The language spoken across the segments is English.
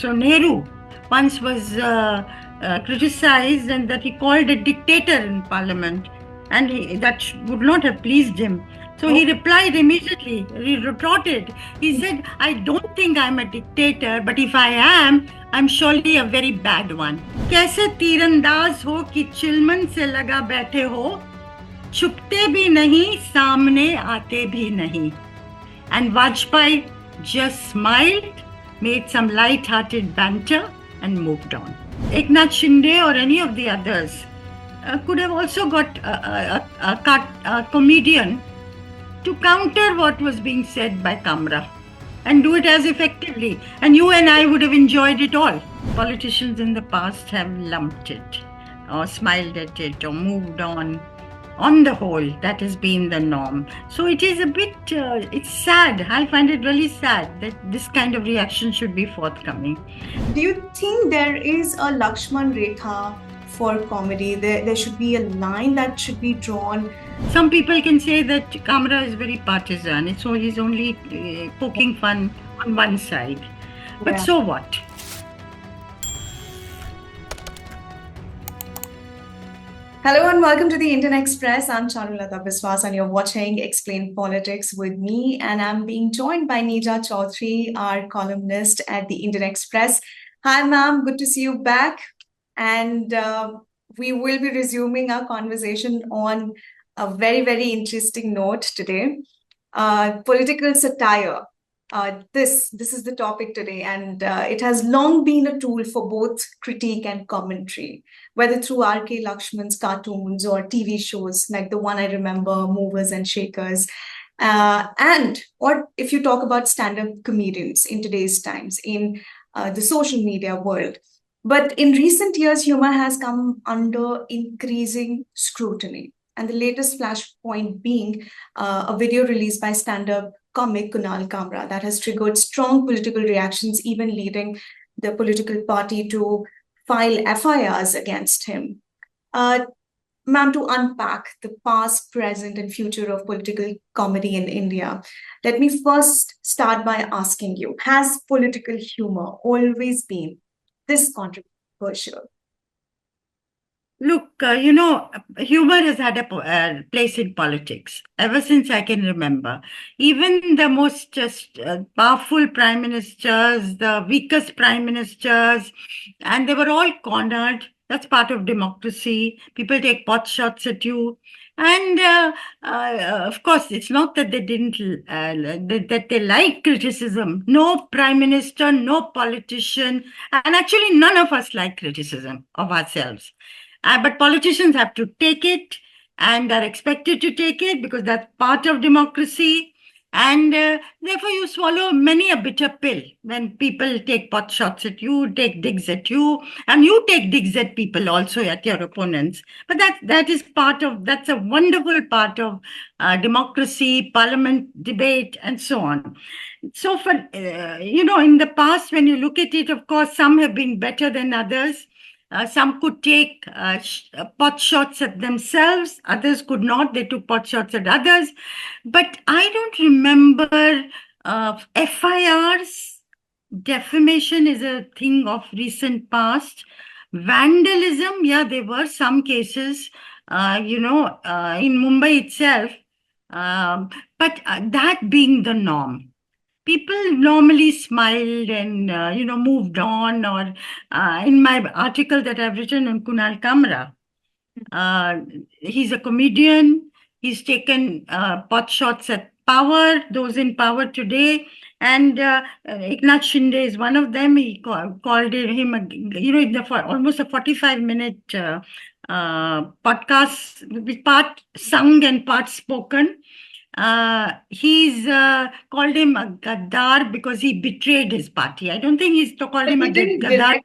So Nehru once was criticized and that he called a dictator in parliament, and that would not have pleased him. So he replied immediately, he retorted. He said, I don't think I'm a dictator, but if I am, I'm surely a very bad one. कैसे तीरंदाज हो कि चिलमन से लगा बैठे हो, छुपते भी नहीं, सामने आते भी नहीं. And Vajpayee just smiled, made some light-hearted banter, and moved on. Eknath Shinde or any of the others could have also got a comedian to counter what was being said by Kamra and do it as effectively. And you and I would have enjoyed it all. Politicians in the past have lumped it or smiled at it or moved on. On the whole, that has been the norm. So it is a bit, it's sad. I find it really sad that this kind of reaction should be forthcoming. Do you think there is a Lakshman Rekha for comedy? There should be a line that should be drawn. Some people can say that Kamra is very partisan. So he's only poking fun on one side. But so what? Hello and welcome to the Indian Express. I'm Charulata Biswas and you're watching Explain Politics with me, and I'm being joined by Neeja Chaudhary, our columnist at the Indian Express. Hi ma'am, good to see you back. And we will be resuming our conversation on a very, very interesting note today. Political satire. This is the topic today, and it has long been a tool for both critique and commentary, whether through R.K. Lakshman's cartoons or TV shows like the one I remember, Movers and Shakers, or if you talk about stand-up comedians in today's times in the social media world. But in recent years, humor has come under increasing scrutiny, and the latest flashpoint being a video released by stand-up comic Kunal Kamra that has triggered strong political reactions, even leading the political party to file FIRs against him. Ma'am, to unpack the past, present, and future of political comedy in India, let me first start by asking you, has political humor always been this controversial? Look, humor has had a place in politics ever since I can remember. Even the most powerful prime ministers, the weakest prime ministers, and they were all cornered. That's part of democracy. People take pot shots at you. And of course, it's not that they didn't, that they like criticism. No prime minister, no politician, and actually none of us like criticism of ourselves. But politicians have to take it and are expected to take it because that's part of democracy. And therefore, you swallow many a bitter pill when people take pot shots at you, take digs at you, and you take digs at people also, at your opponents. But that's a wonderful part of democracy, parliament debate, and so on. So for, in the past, when you look at it, of course, some have been better than others. Some could take pot shots at themselves, others could not. They took pot shots at others. But I don't remember FIRs. Defamation is a thing of recent past. Vandalism, yeah, there were some cases, in Mumbai itself. But that being the norm. People normally smiled and, moved on. Or in my article that I've written on Kunal Kamra, he's a comedian. He's taken pot shots at power, those in power today. And Eknath Shinde is one of them. He called him, almost a 45-minute podcast, with part sung and part spoken. He's called him a Gaddar because he betrayed his party. I don't think he's called him a Gaddar.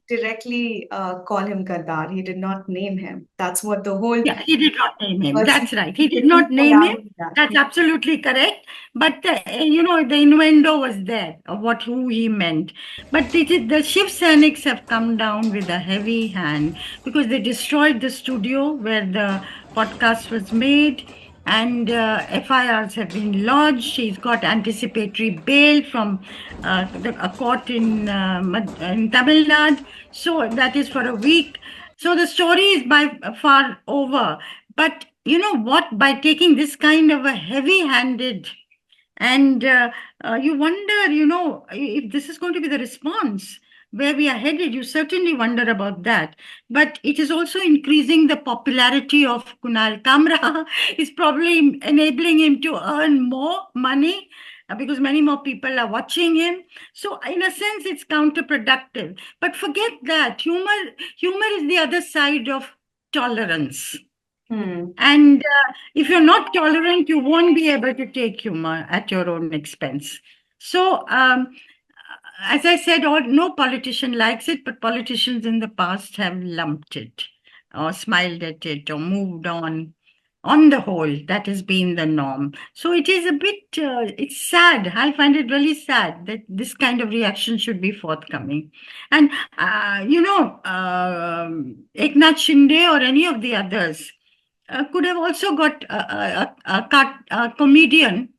Directly call him Gaddar. He did not name him. That's what the whole... Yeah, he did not name him. That's right. He did not name him. That's absolutely correct. But, the innuendo was there of who he meant. But the Shiv Sainiks have come down with a heavy hand because they destroyed the studio where the podcast was made. and FIRs have been lodged. She's got anticipatory bail from a court in Tamil Nadu. So that is for a week. So the story is by far over. But you know what? By taking this kind of a heavy-handed, and you wonder, if this is going to be the response where we are headed, you certainly wonder about that. But it is also increasing the popularity of Kunal Kamra, is probably enabling him to earn more money because many more people are watching him. So in a sense, it's counterproductive. But forget that. Humor is the other side of tolerance. And if you're not tolerant, you won't be able to take humor at your own expense. So, as I said, no politician likes it, but politicians in the past have lumped it or smiled at it or moved on. On the whole, that has been the norm. So it is a bit, it's sad. I find it really sad that this kind of reaction should be forthcoming. And, Eknath Shinde or any of the others could have also got a comedian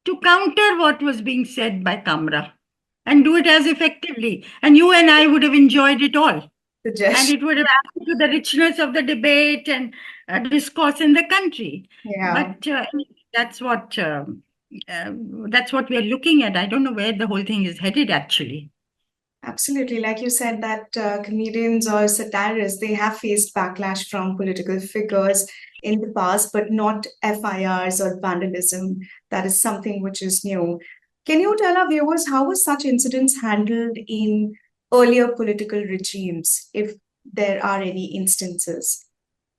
to counter what was being said by Kamra and do it as effectively. And you and I would have enjoyed it all. And it would have added to the richness of the debate and discourse in the country. Yeah. But that's what we are looking at. I don't know where the whole thing is headed, actually. Absolutely. Like you said, that comedians or satirists, they have faced backlash from political figures in the past, but not FIRs or vandalism. That is something which is new. Can you tell our viewers how were such incidents handled in earlier political regimes, if there are any instances?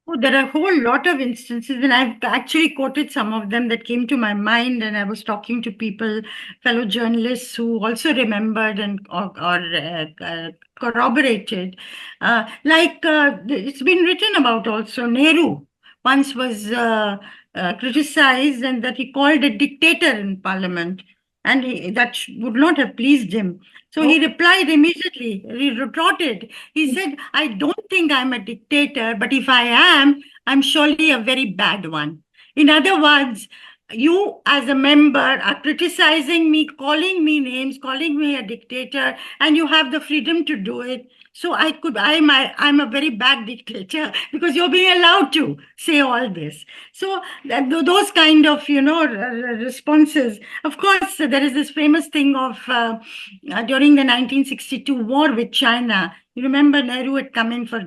Oh, there are a whole lot of instances, and I've actually quoted some of them that came to my mind. And I was talking to people, fellow journalists, who also remembered and or corroborated. It's been written about also. Nehru once was criticized, and that he called a dictator in Parliament, and that would not have pleased him. So he replied immediately. He retorted. He said, I don't think I'm a dictator, but if I am, I'm surely a very bad one. In other words, you as a member are criticizing me, calling me names, calling me a dictator, and you have the freedom to do it. So I'm a very bad dictator because you're being allowed to say all this. So those kind of, responses. Of course, there is this famous thing of during the 1962 war with China. You remember Nehru had come in for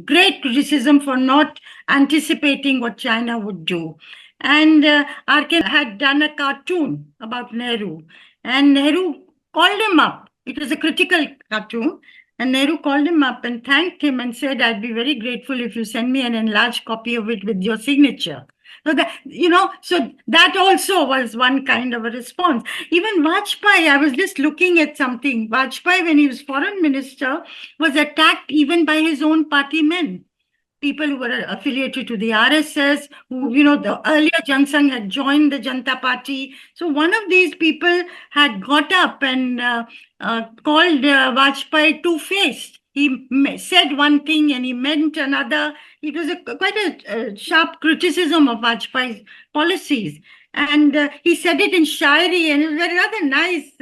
great criticism for not anticipating what China would do. And RK had done a cartoon about Nehru, and Nehru called him up. It was a critical cartoon. And Nehru called him up and thanked him and said, I'd be very grateful if you send me an enlarged copy of it with your signature. So that also was one kind of a response. Even Vajpayee, I was just looking at something. Vajpayee, when he was foreign minister, was attacked even by his own party men. People who were affiliated to the RSS, who, the earlier Jang Sangh had joined the Janata Party. So one of these people had got up and called Vajpayee two-faced. He said one thing and he meant another. It was quite a sharp criticism of Vajpayee's policies. And he said it in Shairi, and it was a rather nice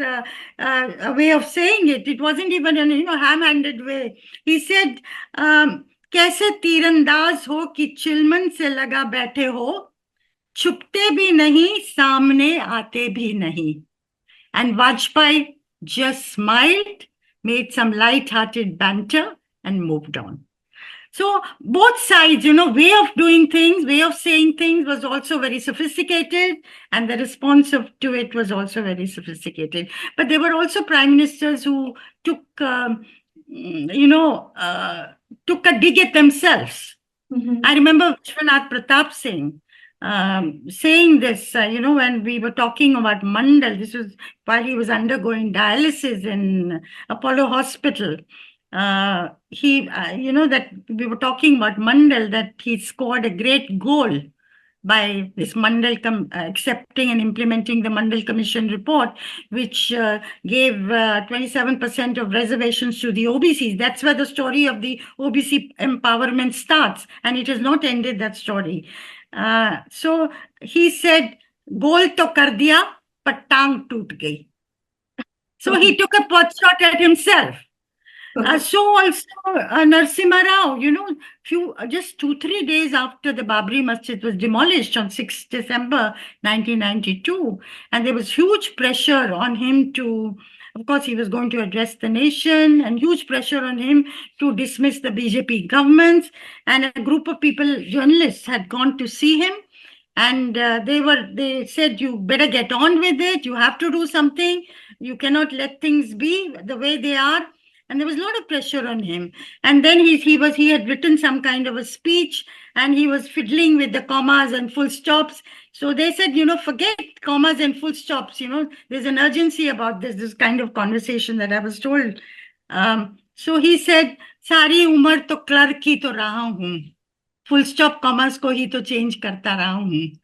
way of saying it. It wasn't even in a ham-handed way. He said, कैसे तीरंदाज हो कि चिलमन से लगा बैठे हो, छुपते भी नहीं, सामने आते भी नहीं. And Vajpayee just smiled, made some light-hearted banter, and moved on. So both sides, way of doing things, way of saying things was also very sophisticated, and the response to it was also very sophisticated. But there were also prime ministers who took took a dig at themselves. I remember Vishwanath Pratap Singh saying this, when we were talking about Mandal. This was while he was undergoing dialysis in Apollo Hospital. That we were talking about Mandal, that he scored a great goal by this Mandal accepting and implementing the Mandal Commission report, which gave 27% of reservations to the OBCs. That's where the story of the OBC empowerment starts, and it has not ended that story. So he said, "Goal to kar diya, but tang toot gayi." So he took a pot shot at himself. So also Narasimha Rao, just 2-3 days after the Babri Masjid was demolished on 6th December 1992, and there was huge pressure on him to, of course, he was going to address the nation, and huge pressure on him to dismiss the BJP governments. And a group of people, journalists, had gone to see him, and they said, "You better get on with it. You have to do something. You cannot let things be the way they are." And there was a lot of pressure on him. And then he had written some kind of a speech, and he was fiddling with the commas and full stops. So they said, forget commas and full stops. There's an urgency about this kind of conversation that I was told. So he said, "सारी उम्र तो clerk ही तो रहा हूँ, full stop commas को ही तो change करता रहा हूँ."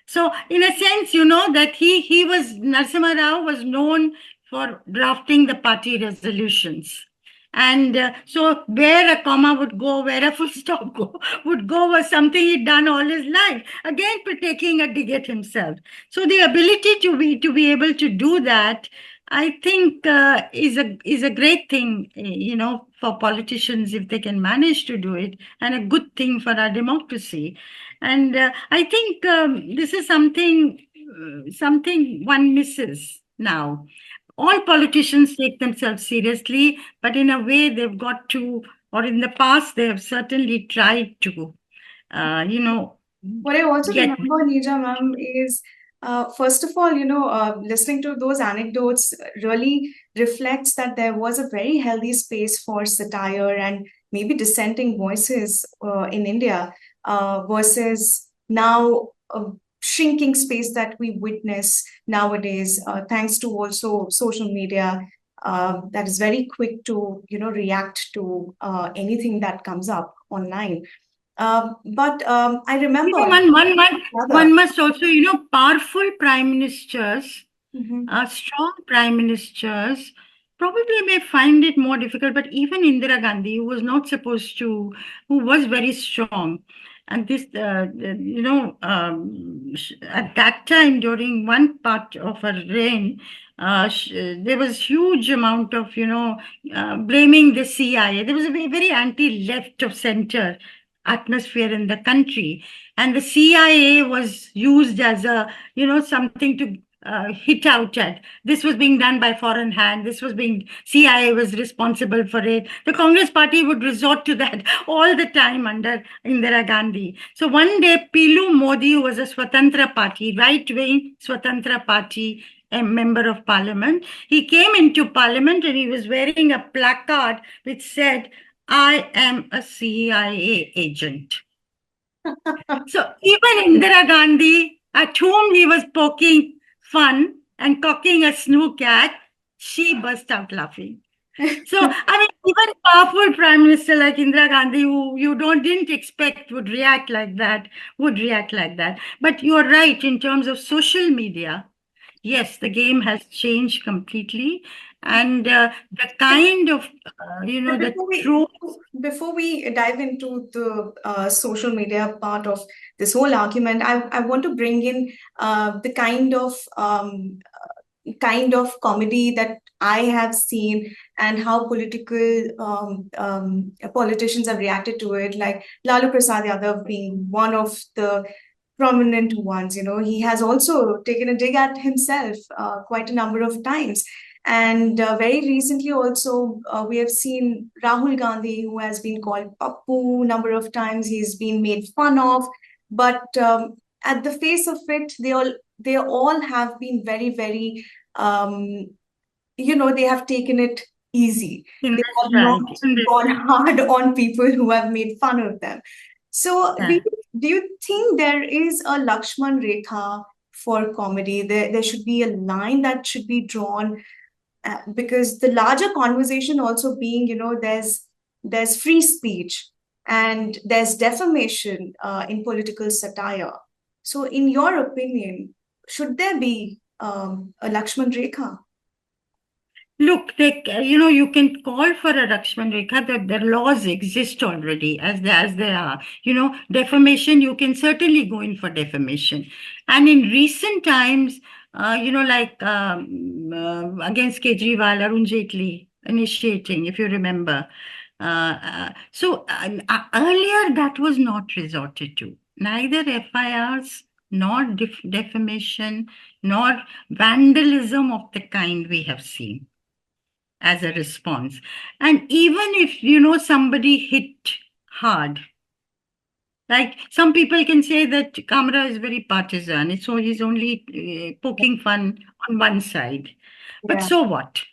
So, in a sense, that Narasimha Rao was known for drafting the party resolutions. And so, where a comma would go, where a full stop would go, was something he'd done all his life. Again, taking a dig at himself. So, the ability to be able to do that, I think, is a great thing, for politicians if they can manage to do it, and a good thing for our democracy. And I think this is something one misses now. All politicians take themselves seriously, but in a way they've got to, or in the past they have certainly tried to, you know, What I also get. remember, Neeja ma'am, is first of all, listening to those anecdotes really reflects that there was a very healthy space for satire and maybe dissenting voices in India versus now a shrinking space that we witness nowadays, thanks to also social media. That is very quick to react to anything that comes up online. But I remember One must also, powerful prime ministers, Mhm. strong prime ministers probably may find it more difficult, but even Indira Gandhi, who was very strong, and this, at that time during one part of her reign, there was huge amount of, blaming the CIA. There was a very anti-left of center atmosphere in the country, and the CIA was used as something to hit out at. This was being done by foreign hand. CIA was responsible for it. The Congress party would resort to that all the time under Indira Gandhi. So one day, Pilu Modi, who was a Swatantra Party, right-wing Swatantra Party, a member of parliament, he came into parliament and he was wearing a placard which said, "I am a CIA agent." So even Indira Gandhi, at whom he was poking fun and cocking a snook at, she burst out laughing. So, I mean, even powerful prime minister like Indira Gandhi, who you didn't expect would react like that, But you're right, in terms of social media, yes, the game has changed completely. And the kind of, But the trolls. before we dive into the social media part of this whole argument, I want to bring in the kind of comedy that I have seen and how politicians have reacted to it, like Lalu Prasad Yadav being one of the prominent ones. He has also taken a dig at himself quite a number of times. And very recently, also, we have seen Rahul Gandhi, who has been called Pappu a number of times. He's been made fun of, but at the face of it, they all have been very, very, they have taken it easy. They have not gone hard on people who have made fun of them. So, do you think there is a Lakshman Rekha for comedy? There should be a line that should be drawn because the larger conversation also being, there's free speech and there's defamation in political satire. So, in your opinion, should there be a Lakshman Rekha? Look, you can call for a Lakshman Rekha. The laws exist already as they are. Defamation, you can certainly go in for defamation. And in recent times, like against Kejriwal, Arun Jaitley initiating, if you remember. Earlier, that was not resorted to. Neither FIRs nor defamation nor vandalism of the kind we have seen as a response. And even if, somebody hit hard, like some people can say that Kamra is very partisan, so he's only poking fun on one side. But Yeah. so what?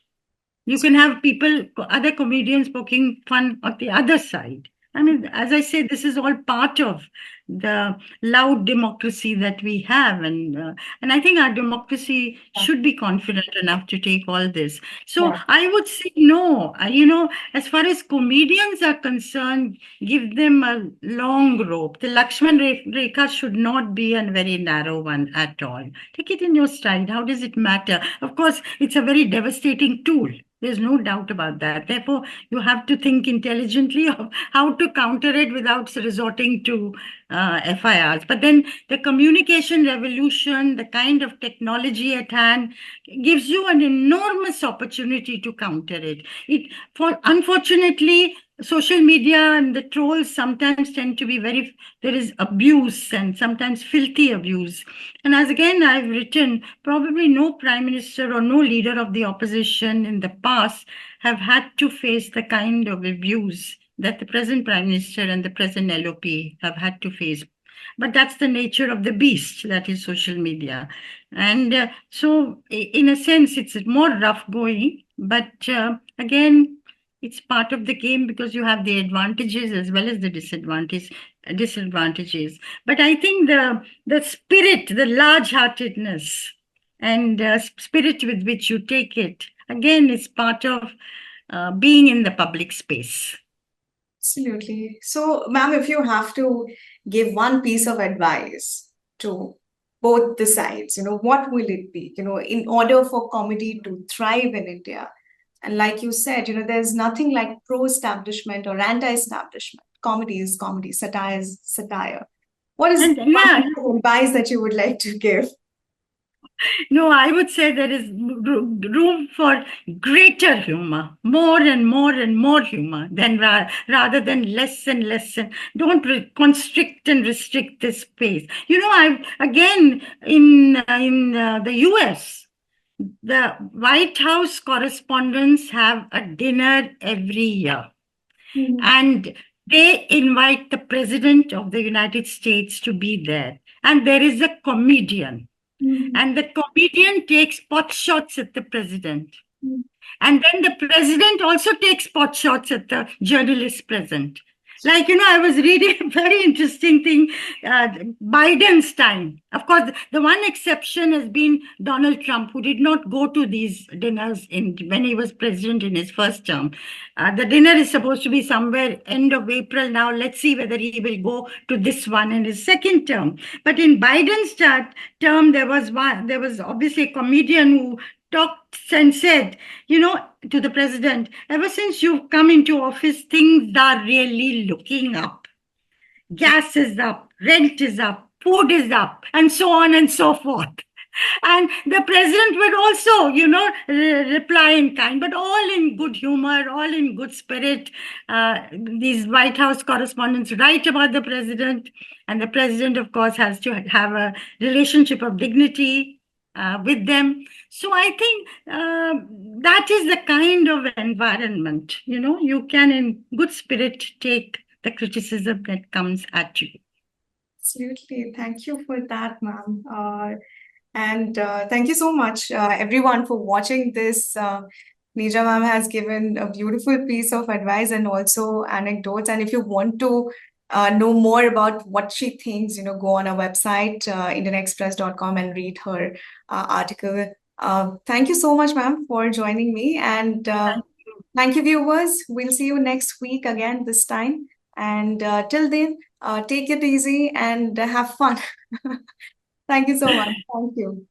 You can have people, other comedians poking fun on the other side. I mean, as I say, this is all part of the loud democracy that we have, and I think our democracy should be confident enough to take all this. So Yeah. I would say no. As far as comedians are concerned, give them a long rope. The Lakshman Rekha should not be a very narrow one at all. Take it in your stride. How does it matter? Of course, it's a very devastating tool. There's no doubt about that. Therefore, you have to think intelligently of how to counter it without resorting to FIRs. But then the communication revolution, the kind of technology at hand, gives you an enormous opportunity to counter it. Unfortunately, social media and the trolls sometimes tend to be there is abuse and sometimes filthy abuse. And as again I've written, probably no prime minister or no leader of the opposition in the past have had to face the kind of abuse that the present prime minister and the present LOP have had to face. But that's the nature of the beast, that is social media. And in a sense, it's more rough going. But again, it's part of the game because you have the advantages as well as the disadvantages. But I think the spirit, the large-heartedness, and spirit with which you take it, again, is part of being in the public space. Absolutely. So, ma'am, if you have to give one piece of advice to both the sides, what will it be? In order for comedy to thrive in India, and like you said, there's nothing like pro-establishment or anti-establishment. Comedy is comedy, satire is satire. What is And one yeah, piece of advice that you would like to give? no, I would say there is room for greater humor, more and more and more humor than rather than less and less. And don't constrict and restrict this space. I again in the U.S. the White House correspondents have a dinner every year, Mhm. and they invite the President of the United States to be there, and there is a comedian. Mhm. And the comedian takes pot shots at the president. Mhm. And then the president also takes pot shots at the journalist present. Like, I was reading a very interesting thing, Biden's time. Of course, the one exception has been Donald Trump, who did not go to these dinners when he was president in his first term. The dinner is supposed to be somewhere end of April now. Let's see whether he will go to this one in his second term. But in Biden's term, there was obviously a comedian who talked and said, to the president, ever since you've come into office, things are really looking up. Gas is up, rent is up, food is up, and so on and so forth. And the president would also, reply in kind, but all in good humor, all in good spirit. These White House correspondents write about the president, and the president, of course, has to have a relationship of dignity with them. So I think that is the kind of environment, you can in good spirit take the criticism that comes at you. Absolutely. Thank you for that, ma'am. And thank you so much, everyone, for watching this. Neeja ma'am has given a beautiful piece of advice and also anecdotes. And if you want to know more about what she thinks, go on our website, indianexpress.com, and read her article. Thank you so much, ma'am, for joining me. And thank you, viewers. We'll see you next week again this time. And till then, take it easy and have fun. Thank you so much. Thank you.